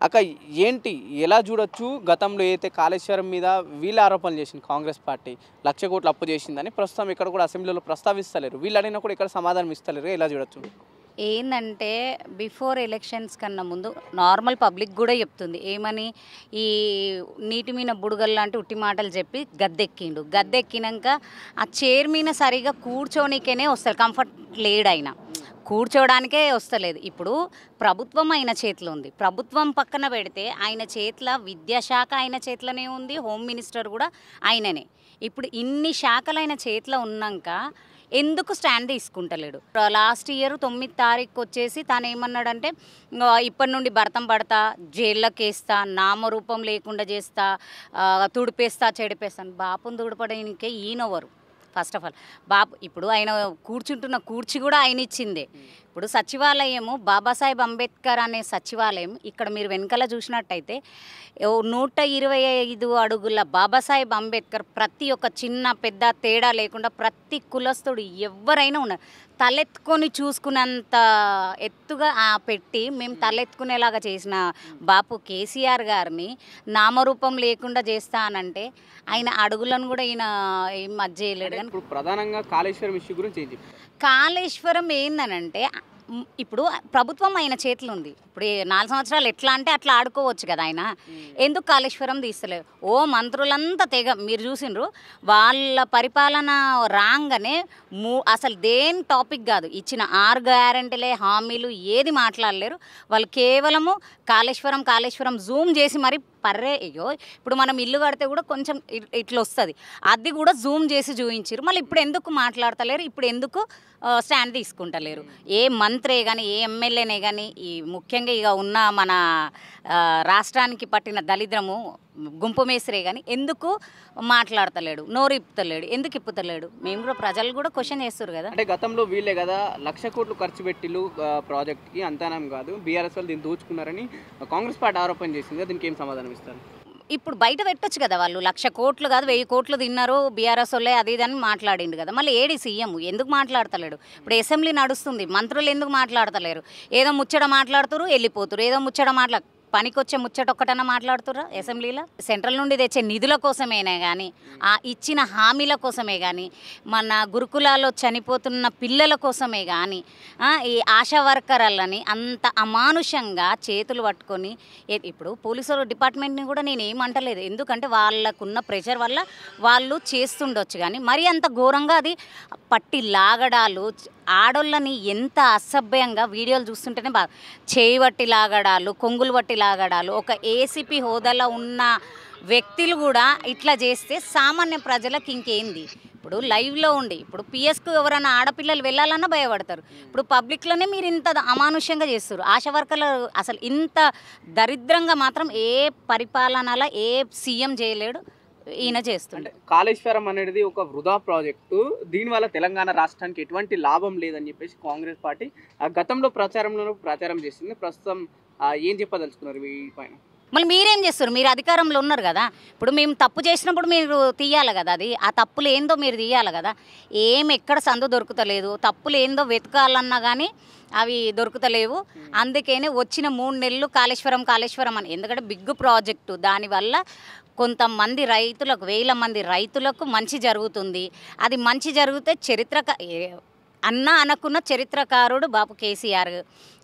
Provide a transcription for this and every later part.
అక్క ఏంటి ఎలా చూడొచ్చు గతంలో అయితే కాళేశ్వరం మీద వీళ్ళ ఆరోపణలు చేసింది కాంగ్రెస్ పార్టీ 1,00,000 కోట్లు అప్పు చేసిందని ప్రస్తుతం ఇక్కడ కూడా అసెంబ్లీలో ప్రస్తావిస్తలేరు వీళ్ళు అడిగినా కూడా ఇక్కడ సమాధానం ఇస్తలేరు ఎలా చూడొచ్చు ఏందంటే బిఫోర్ ఎలక్షన్స్ కన్నా ముందు నార్మల్ పబ్లిక్ కూడా చెప్తుంది ఏమని ఈ నీటి మీద బుడగలు లాంటి ఉట్టి మాటలు చెప్పి గద్దెక్కిండు గద్దెక్కినాక ఆ చైర్ మీద సరిగా కూర్చోనికేనే వస్తారు కంఫర్ట్ లేడైనా కూర్చోవడానికే వస్తలేదు ఇప్పుడు ప్రభుత్వం ఆయన చేతిలో ఉంది ప్రభుత్వం పక్కన పెడితే ఆయన చేతిలో విద్యాశాఖ ఆయన చేతిలోనే ఉంది హోమ్ మినిస్టర్ కూడా ఆయననే ఇప్పుడు ఇన్ని శాఖలు ఆయన చేతిలో ఉన్నాక ఎందుకు స్టాండ్ తీసుకుంటలేడు లాస్ట్ ఇయర్ 9 తారీఖు వచ్చేసి తాను ఏమన్నాడంటే ఇప్పటి నుండి భర్తం పడతా జైల్లోకి వేస్తా నామరూపం లేకుండా చేస్తా తుడిపేస్తా చెడిపేస్తాను బాపుని తుడిపడానికే ఈయనవరు ఫస్ట్ ఆఫ్ ఆల్ బాపు ఇప్పుడు ఆయన కూర్చుంటున్న కూర్చి కూడా ఆయన ఇచ్చిందే ఇప్పుడు సచివాలయము బాబాసాహెబ్ అంబేద్కర్ అనే సచివాలయం ఇక్కడ మీరు వెనకాల చూసినట్టయితే 125 అడుగుల బాబాసాహెబ్ అంబేద్కర్ ప్రతి ఒక్క చిన్న పెద్ద తేడా లేకుండా ప్రతి కులస్తుడు ఎవరైనా ఉన్నారు తలెత్తుకొని చూసుకున్నంత ఎత్తుగా పెట్టి మేము తలెత్తుకునేలాగా చేసిన బాపు కేసీఆర్ గారిని నామరూపం లేకుండా చేస్తానంటే ఆయన అడుగులను కూడా ఈయన ఏం మధ్య చేయలేడు. కానీ ఇప్పుడు ప్రధానంగా కాళేశ్వరం ఇష్యూ గురించి ఏంటి కాళేశ్వరం ఏందనంటే ఇప్పుడు ప్రభుత్వం ఆయన చేతిలో ఉంది ఇప్పుడు 4 సంవత్సరాలు ఎట్లా అంటే అట్లా ఆడుకోవచ్చు కదా ఆయన ఎందుకు కాళేశ్వరం తీస్తలేరు ఓ మంత్రులంతా తెగ మీరు చూసిండ్రు వాళ్ళ పరిపాలన రాగానే అసలు దేని టాపిక్ కాదు ఇచ్చిన 6 గ్యారెంటీలే హామీలు ఏది మాట్లాడలేరు వాళ్ళు కేవలము కాళేశ్వరం కాళేశ్వరం జూమ్ చేసి మరి పర్రే అయ్యో ఇప్పుడు మనం ఇల్లు కడితే కూడా కొంచెం ఇట్లా వస్తుంది అది కూడా జూమ్ చేసి చూపించారు మళ్ళీ ఇప్పుడు ఎందుకు మాట్లాడతలేరు ఇప్పుడు ఎందుకు స్టాండ్ తీసుకుంటలేరు ఏ మంత్రే కానీ ఏ ఎమ్మెల్యేనే కానీ ఈ ముఖ్యంగా ఇక ఉన్న మన రాష్ట్రానికి పట్టిన దళిద్రము గుంపు మేసరే కానీ ఎందుకు మాట్లాడతలేడు నోరు ఇప్పుతలేడు ఎందుకు ఇప్పుతలేడు మేము కూడా ప్రజలు కూడా క్వశ్చన్ చేస్తారు కదా అంటే గతంలో వీళ్ళే కదా 1,00,000 కోట్లు ఖర్చు పెట్టిలు ప్రాజెక్ట్కి అంతానం కాదు బీఆర్ఎస్ వాళ్ళు దీన్ని దోచుకున్నారని కాంగ్రెస్ పార్టీ ఆరోపణ చేసింది దీనికి ఏం సమాధానం ఇస్తారు ఇప్పుడు బయట పెట్టొచ్చు కదా వాళ్ళు 1,00,000 కోట్లు కాదు 1000 కోట్లు తిన్నారు బీఆర్ఎస్ వాళ్ళే అది ఇదని మాట్లాడిండు కదా మళ్ళీ ఏడి సీఎం ఎందుకు మాట్లాడతలేడు ఇప్పుడు అసెంబ్లీ నడుస్తుంది మంత్రులు ఎందుకు మాట్లాడతలేరు ఏదో ముచ్చట మాట్లాడుతారు వెళ్ళిపోతారు ఏదో ముచ్చట పనికొచ్చే ముచ్చట ఒక్కటన్నా మాట్లాడుతురా అసెంబ్లీలో సెంట్రల్ నుండి తెచ్చే నిధుల కోసమేనే కానీ ఆ ఇచ్చిన హామీల కోసమే కానీ మన గురుకులాల్లో చనిపోతున్న పిల్లల కోసమే కానీ ఈ ఆశా వర్కర్లని అంత అమానుషంగా చేతులు పట్టుకొని ఇప్పుడు పోలీసు డిపార్ట్మెంట్ని కూడా నేను ఏమంటలేదు ఎందుకంటే వాళ్ళకున్న ప్రెషర్ వల్ల వాళ్ళు చేస్తుండొచ్చు కానీ మరి అంత ఘోరంగా అది పట్టి లాగడాలు ఆడోళ్ళని ఎంత అసభ్యంగా వీడియోలు చూస్తుంటేనే బాగా చేయి బట్టి లాగడాలు కొంగులు బట్టి లాగడాలు ఒక ఏసీపీ హోదాలో ఉన్న వ్యక్తులు కూడా ఇట్లా చేస్తే సామాన్య ప్రజలకు ఇంకేంది ఇప్పుడు లైవ్లో ఉండి ఇప్పుడు పిఎస్కు ఎవరైనా ఆడపిల్లలు వెళ్ళాలన్నా భయపడతారు ఇప్పుడు పబ్లిక్లోనే మీరు ఇంత అమానుష్యంగా చేస్తారు ఆశా వర్కర్లు అసలు ఇంత దరిద్రంగా మాత్రం ఏ పరిపాలనలో ఏ సీఎం చేయలేడు ఈయన చేస్తుండే కాళేశ్వరం అనేది ఒక వృధా ప్రాజెక్టు దీనివల్ల తెలంగాణ రాష్ట్రానికి ఎటువంటి లాభం లేదని చెప్పేసి కాంగ్రెస్ పార్టీ గతంలో ప్రచారం చేసింది ప్రస్తుతం ఏం చెప్పదలుచుకున్నారు ఈ పైన మళ్ళీ మీరేం చేస్తారు మీరు అధికారంలో ఉన్నారు కదా ఇప్పుడు మేము తప్పు చేసినప్పుడు మీరు తీయాలి కదా అది ఆ తప్పులు ఏందో మీరు తీయాలి కదా ఎక్కడ సందు దొరుకుతలేదు తప్పులు ఏందో వెతకాలన్నా కానీ అవి దొరుకుతలేవు అందుకనే వచ్చిన 3 నెలలు కాళేశ్వరం అని ఎందుకంటే బిగ్ ప్రాజెక్టు దానివల్ల కొంతమంది రైతులకు 1000 మంది రైతులకు మంచి జరుగుతుంది అది మంచి జరిగితే అనుకున్న చరిత్రకారుడు బాపు కేసీఆర్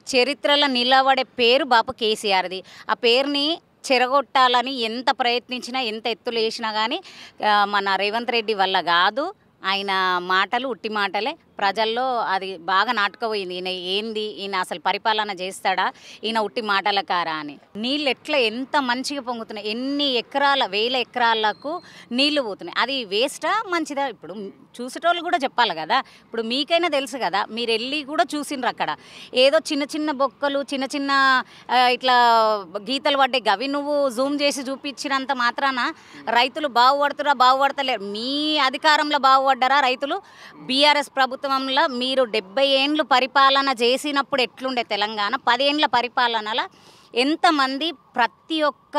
చరిత్రలో నిలబడే పేరు బాపు కేసీఆర్ది ఆ పేరుని చెరగొట్టాలని ఎంత ప్రయత్నించినా ఎంత ఎత్తులు వేసినా కానీ మన రేవంత్ రెడ్డి వల్ల కాదు ఆయన మాటలు ఉట్టి మాటలే ప్రజల్లో అది బాగా నాటుకుపోయింది ఈయన ఏంది ఈయన అసలు పరిపాలన చేస్తాడా ఈయన ఉట్టి మాటలకారా అని నీళ్ళు ఎట్లా ఎంత మంచిగా పొంగుతున్నాయి ఎన్ని ఎకరాల 1000 ఎకరాలకు నీళ్లు పోతున్నాయి అది వేస్టా మంచిదా ఇప్పుడు చూసేటోళ్ళు కూడా చెప్పాలి కదా ఇప్పుడు మీకైనా తెలుసు కదా మీరు వెళ్ళి కూడా చూసిండ్రు అక్కడ ఏదో చిన్న బొక్కలు చిన్న ఇట్లా గీతలు పడ్డాయి అవి నువ్వు జూమ్ చేసి చూపించినంత మాత్రాన రైతులు బాగుపడతలేరు మీ అధికారంలో బాగుపడ్డారా రైతులు బీఆర్ఎస్ ప్రభుత్వం మీరు 70 ఏండ్లు పరిపాలన చేసినప్పుడు ఎట్లుండే తెలంగాణ 10 ఏండ్ల పరిపాలనలో ఎంతమంది ప్రతి ఒక్క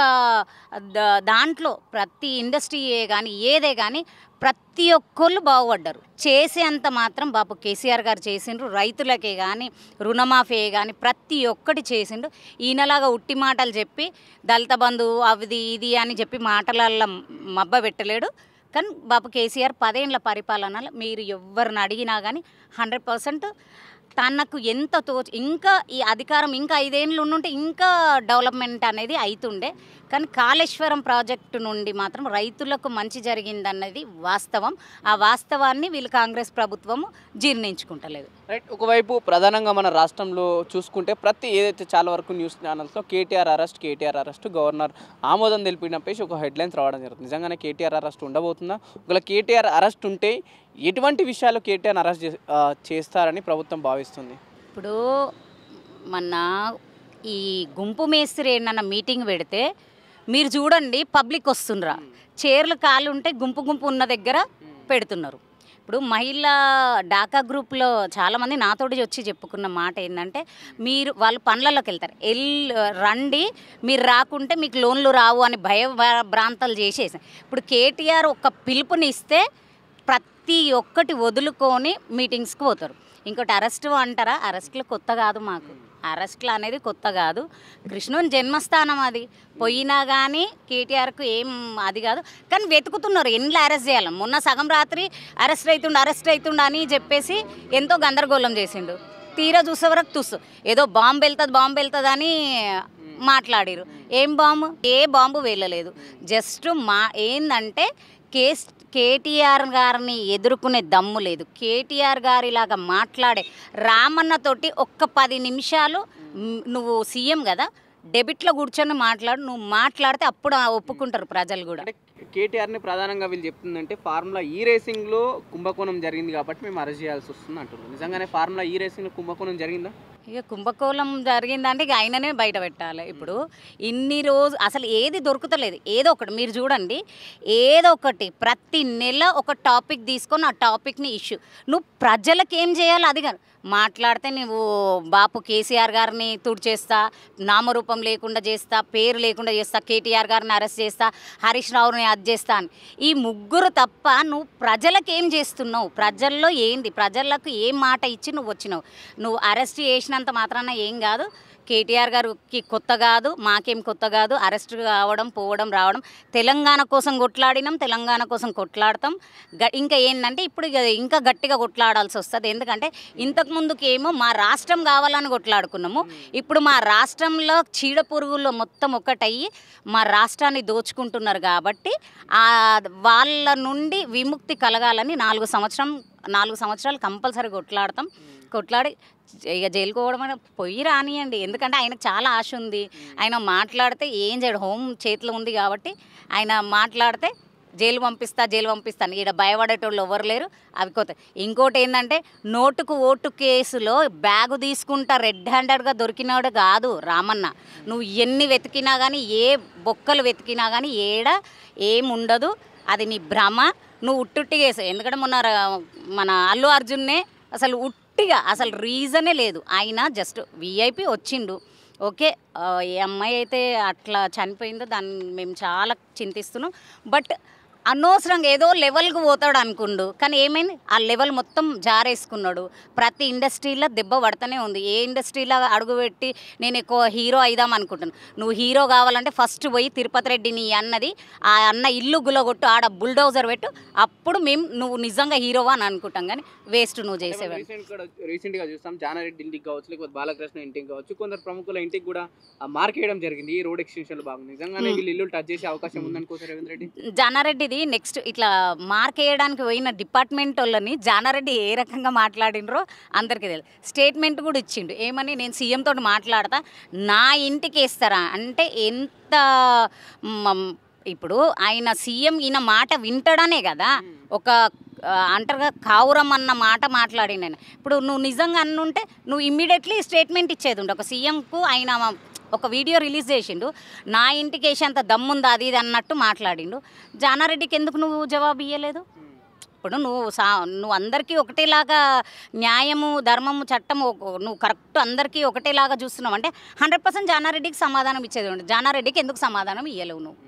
దాంట్లో ప్రతి ఇండస్ట్రీయే కానీ ఏదే కానీ ప్రతి ఒక్కళ్ళు బాగుపడ్డారు. చేసేంత మాత్రం బాపు కేసీఆర్ గారు చేసిండ్రు. రైతులకే కానీ రుణమాఫీ కానీ ప్రతి ఒక్కటి చేసిండు. ఈయనలాగా ఉట్టి మాటలు చెప్పి దళిత బంధువు అవిది ఇది అని చెప్పి మాటలల్లో మబ్బ పెట్టలేడు. కానీ బాపు కేసీఆర్ 10 ఏళ్ల పరిపాలనలో మీరు ఎవరిని అడిగినా కానీ 100% తనకు ఎంత ఇంకా ఈ అధికారం ఇంకా 5 ఏళ్ళు ఉండుంటే ఇంకా డెవలప్మెంట్ అనేది అవుతుండే. కానీ కాళేశ్వరం ప్రాజెక్టు నుండి మాత్రం రైతులకు మంచి జరిగిందన్నది వాస్తవం. ఆ వాస్తవాన్ని వీళ్ళు కాంగ్రెస్ ప్రభుత్వము జీర్ణించుకుంటలేదు. రైట్. ఒకవైపు ప్రధానంగా మన రాష్ట్రంలో చూసుకుంటే ఏదైతే చాలా వరకు న్యూస్ ఛానల్స్లో కేటీఆర్ అరెస్ట్ గవర్నర్ ఆమోదం తెలిపినప్పేసి ఒక హెడ్లైన్స్ రావడం జరుగుతుంది. నిజంగానే కేటీఆర్ అరెస్ట్ ఉండబోతుందా? ఒకవేళ కేటీఆర్ అరెస్ట్ ఉంటే ఎటువంటి విషయాలు కేటీఆర్ అరెస్ట్ చేస్తారని ప్రభుత్వం భావిస్తుంది? ఇప్పుడు మన ఈ గుంపు మేస్త్రి ఏమన్నా మీటింగ్ పెడితే మీరు చూడండి, పబ్లిక్ వస్తుండ్రా, చైర్లు ఖాళీ ఉంటే గుంపు ఉన్న దగ్గర పెడుతున్నారు. ఇప్పుడు మహిళా డాకా గ్రూప్లో చాలామంది నాతోటి వచ్చి చెప్పుకున్న మాట ఏంటంటే, వాళ్ళు పనులలోకి వెళ్తారు, రండి, మీరు రాకుంటే మీకు లోన్లు రావు అని భయభ్రాంతాలు చేసేసి ఇప్పుడు కేటీఆర్ ఒక పిలుపునిస్తే ప్రతి ఒక్కటి వదులుకొని మీటింగ్స్కి పోతారు. ఇంకోటి అరెస్టు అంటారా? అరెస్టులు కొత్త కాదు, మాకు అరెస్టులు అనేది కొత్త కాదు. కృష్ణుని జన్మస్థానం అది. పోయినా కానీ కేటీఆర్కు ఏం అది కాదు. కానీ వెతుకుతున్నారు ఎన్నిలో అరెస్ట్ చేయాలి. మొన్న సగం రాత్రి అరెస్ట్ అవుతుండు అని చెప్పేసి ఎంతో గందరగోళం చేసిండు. తీరా చూసే వరకు ఏదో బాంబు వెళ్తుంది అని మాట్లాడారు. ఏం బాంబు? ఏ బాంబు వెళ్ళలేదు. జస్ట్ ఏందంటే కేటీఆర్ గారిని ఎదుర్కొనే దమ్ము లేదు. కేటీఆర్ గారిలాగా మాట్లాడే రామన్నతోటి ఒక్క 10 నిమిషాలు నువ్వు సీఎం కదా, డెబిట్లో కూర్చొని నువ్వు మాట్లాడితే అప్పుడు ఒప్పుకుంటారు ప్రజలు కూడా. కేటీఆర్ని ప్రధానంగా వీళ్ళు చెప్తుందంటే ఫార్ములా ఈ రేసింగ్లో కుంభకోణం జరిగింది కాబట్టి మేము అరెస్ట్ చేయాల్సి వస్తుంది అంటున్నారు. నిజంగానే ఫార్ములా ఈ రేసింగ్లో కుంభకోణం జరిగిందా? ఇక కుంభకోణం జరిగిందంటే ఇక ఆయననే బయట పెట్టాలి. ఇప్పుడు ఇన్ని రోజు అసలు ఏది దొరుకుతలేదు. ఏదో ఒకటి మీరు చూడండి, ఏదో ఒకటి ప్రతి నెల ఒక టాపిక్ తీసుకొని ఆ టాపిక్ని ఇష్యూ నువ్వు ప్రజలకు ఏం చేయాలి అది కాదు. మాట్లాడితే నువ్వు బాపు కేసీఆర్ గారిని తుడిచేస్తా, నామరూపం లేకుండా చేస్తా, పేరు లేకుండా చేస్తా, కేటీఆర్ గారిని అరెస్ట్ చేస్తా, హరీష్ రావుని అది చేస్తా అని ఈ ముగ్గురు తప్ప నువ్వు ప్రజలకు ఏం చేస్తున్నావు? ప్రజల్లో ఏంది? ప్రజలకు ఏం మాట ఇచ్చి నువ్వు వచ్చినావు? నువ్వు అరెస్ట్ చేసినంత మాత్రాన ఏం కాదు. కేటీఆర్ గారికి కొత్త కాదు, మాకేం కొత్త కాదు. అరెస్ట్ కావడం, పోవడం, రావడం తెలంగాణ కోసం కొట్లాడినాం, తెలంగాణ కోసం కొట్లాడతాం. ఇంకా ఏంటంటే ఇప్పుడు ఇంకా గట్టిగా కొట్లాడాల్సి వస్తుంది. ఎందుకంటే ఇంతకుముందుకేమో మా రాష్ట్రం కావాలని కొట్లాడుకున్నాము. ఇప్పుడు మా రాష్ట్రంలో చీడ పురుగుల్లో మొత్తం ఒకటయ్యి మా రాష్ట్రాన్ని దోచుకుంటున్నారు. కాబట్టి వాళ్ళ నుండి విముక్తి కలగాలని 4 సంవత్సరాలు కంపల్సరీ కొట్లాడి ఇక జైలుకు పోవడం అని పోయి రానియండి. ఎందుకంటే ఆయనకు చాలా ఆశ ఉంది. ఆయన మాట్లాడితే ఏం చేయడు, హోమ్ చేతిలో ఉంది కాబట్టి ఆయన మాట్లాడితే జైలు పంపిస్తాను. ఈడ భయపడేటోళ్ళు ఎవరు లేరు. అవి కొత్త. ఇంకోటి ఏంటంటే నోటుకు ఓటు కేసులో బ్యాగు తీసుకుంటా రెడ్ హ్యాండెడ్గా దొరికినాడు కాదు రామన్న. నువ్వు ఎన్ని వెతికినా కానీ, ఏ బొక్కలు వెతికినా కానీ ఏముండదు. అది నీ భ్రమ. నువ్వు ఉట్టుట్టిగా వేసావు. ఎందుకంటే మన అల్లు అర్జున్నే అసలు రీజనే లేదు. ఆయన జస్ట్ విఐపి వచ్చిండు. ఓకే, ఏ అమ్మాయి అయితే అట్లా చనిపోయిందో దాన్ని మేము చాలా చింతిస్తున్నాం. బట్ అనవసరంగా ఏదో లెవెల్కి పోతాడు అనుకుండు, కానీ ఏమైంది? ఆ లెవెల్ మొత్తం జారేసుకున్నాడు. ప్రతి ఇండస్ట్రీలో దెబ్బ పడుతూనే ఉంది. ఏ ఇండస్ట్రీలో అడుగుపెట్టి నేను ఎక్కువ హీరో అయిదాం అనుకుంటున్నాను. నువ్వు హీరో కావాలంటే ఫస్ట్ పోయి తిరుపతి రెడ్డిని అన్నది ఆ అన్న ఇల్లు గులగొట్టు, ఆడ బుల్డోజర్ పెట్టు, అప్పుడు నువ్వు నిజంగా హీరోవా అని అనుకుంటాం. కానీ వేస్ట్ నువ్వు చేసేవాడు. రీసెంట్గా చూస్తాం జానారెడ్డి ఇంటికి కావచ్చు, లేకపోతే బాలకృష్ణ ఇంటికి కావచ్చు, కొందరు ప్రముఖుల ఇంటికి కూడా మార్క్ వేయడం జరిగింది. ఈ రోడ్ ఎక్స్టెన్షన్లు బాగుంది. నిజంగానే వీళ్ళు ఇల్లు టచ్ చేసే అవకాశం ఉందనుకోసారు రేవంత్ రెడ్డి. జానారెడ్డిది నెక్స్ట్ ఇట్లా మార్క్ వేయడానికి పోయిన డిపార్ట్మెంట్ వాళ్ళని జానారెడ్డి ఏ రకంగా మాట్లాడినరో అందరికీ తెలియదు. స్టేట్మెంట్ కూడా ఇచ్చిండు. ఏమని? నేను సీఎం తోటి మాట్లాడతా, నా ఇంటికి వేస్తారా అంటే ఎంత ఇప్పుడు ఆయన సీఎం ఈయన మాట వింటాడనే కదా ఒక అంటారుగా కావురం అన్న మాట మాట్లాడిండు ఆయన. ఇప్పుడు నువ్వు నిజంగా అన్నుంటే నువ్వు ఇమ్మీడియట్లీ స్టేట్మెంట్ ఇచ్చేది ఉండే. ఒక సీఎంకు ఆయన ఒక వీడియో రిలీజ్ చేసిండు, నా ఇంటికి వేసేంత దమ్ముందా అది ఇది అన్నట్టు మాట్లాడిండు. జానారెడ్డికి ఎందుకు నువ్వు జవాబు ఇవ్వలేదు? ఇప్పుడు నువ్వు అందరికీ ఒకటేలాగా న్యాయము ధర్మము చట్టము నువ్వు కరెక్ట్ అందరికీ ఒకటేలాగా చూస్తున్నావు అంటే 100% జానారెడ్డికి సమాధానం ఇచ్చేది ఉంటుంది. జానారెడ్డికి ఎందుకు సమాధానం ఇయ్యలేవు నువ్వు?